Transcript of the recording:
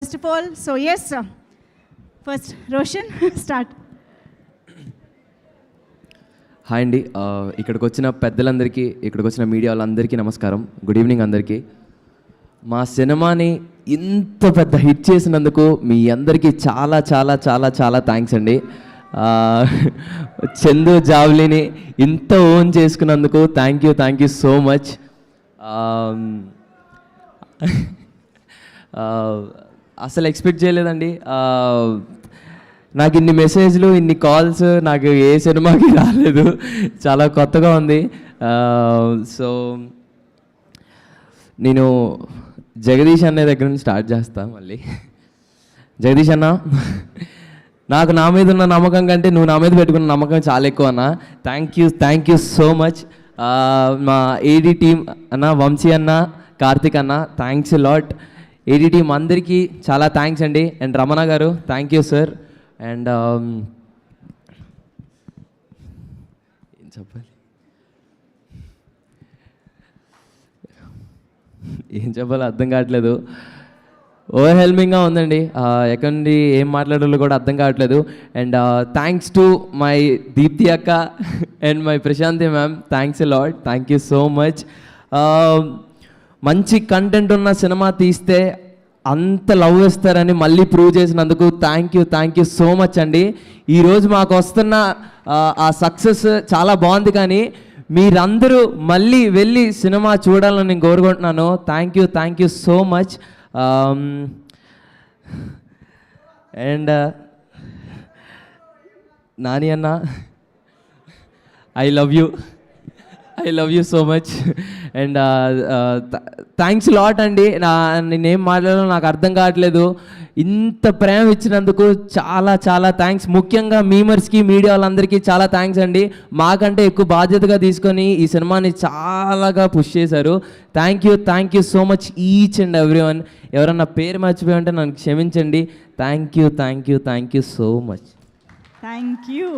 First of all, so yes, first Roshan, start. Hi అండి, ఇక్కడికి వచ్చిన పెద్దలందరికీ, ఇక్కడికి వచ్చిన మీడియా వాళ్ళందరికీ నమస్కారం. గుడ్ ఈవినింగ్ అందరికీ. మా సినిమాని ఇంత పెద్ద హిట్ చేసినందుకు మీ అందరికీ చాలా చాలా చాలా చాలా థ్యాంక్స్ అండి. చందు జావ్లీని ఇంత ఓన్ చేసుకున్నందుకు థ్యాంక్ యూ సో మచ్. అసలు ఎక్స్పెక్ట్ చేయలేదండి. నాకు ఇన్ని మెసేజ్లు, ఇన్ని కాల్స్ నాకు ఏ సినిమాకి రాలేదు. చాలా కొత్తగా ఉంది. సో నేను జగదీష్ అనే దగ్గర నుంచి స్టార్ట్ చేస్తాను మళ్ళీ. జగదీష్ అన్న, నాకు నా మీద ఉన్న నమ్మకం కంటే నువ్వు నా మీద పెట్టుకున్న నమ్మకం చాలా ఎక్కువ అన్న. Thank you so much. మా ఏడీ టీమ్ అన్న, వంశీ అన్న, కార్తిక్ అన్న, థ్యాంక్స్ లాట్. ఏడీ టీమ్ అందరికీ చాలా థ్యాంక్స్ అండి. అండ్ రమణ గారు, థ్యాంక్ యూ సార్. అండ్ ఏం చెప్పాలో అర్థం కావట్లేదు. ఓవర్హెల్మింగ్గా ఉందండి. ఎక్కడి నుండి ఏం మాట్లాడాలో కూడా అర్థం కావట్లేదు. And thanks to my Deepthi అక్క and my Prashanthi ma'am, thanks a lot. Thank you so much. మంచి కంటెంట్ ఉన్న సినిమా తీస్తే అంత లవ్ ఇస్తారని మళ్ళీ ప్రూవ్ చేసినందుకు థ్యాంక్ యూ సో మచ్ అండి. ఈరోజు మాకు వస్తున్న ఆ సక్సెస్ చాలా బాగుంది, కానీ మీరందరూ మళ్ళీ వెళ్ళి సినిమా చూడాలని నేను కోరుకుంటున్నాను. Thank you so much. And Nani అన్న, I love you so much. And thanks lot అండి. నేనేం మాట్లాడాలో నాకు అర్థం కావట్లేదు. ఇంత ప్రేమ ఇచ్చినందుకు చాలా చాలా థ్యాంక్స్. ముఖ్యంగా మీమర్స్కి, మీడియా వాళ్ళందరికీ చాలా థ్యాంక్స్ అండి. మాకంటే ఎక్కువ బాధ్యతగా తీసుకొని ఈ సినిమాని చాలాగా పుష్ చేశారు. Thank you so much each and every one. ఎవరన్నా పేరు మర్చిపోయి ఉంటే నన్ను క్షమించండి. Thank you so much. Thank you.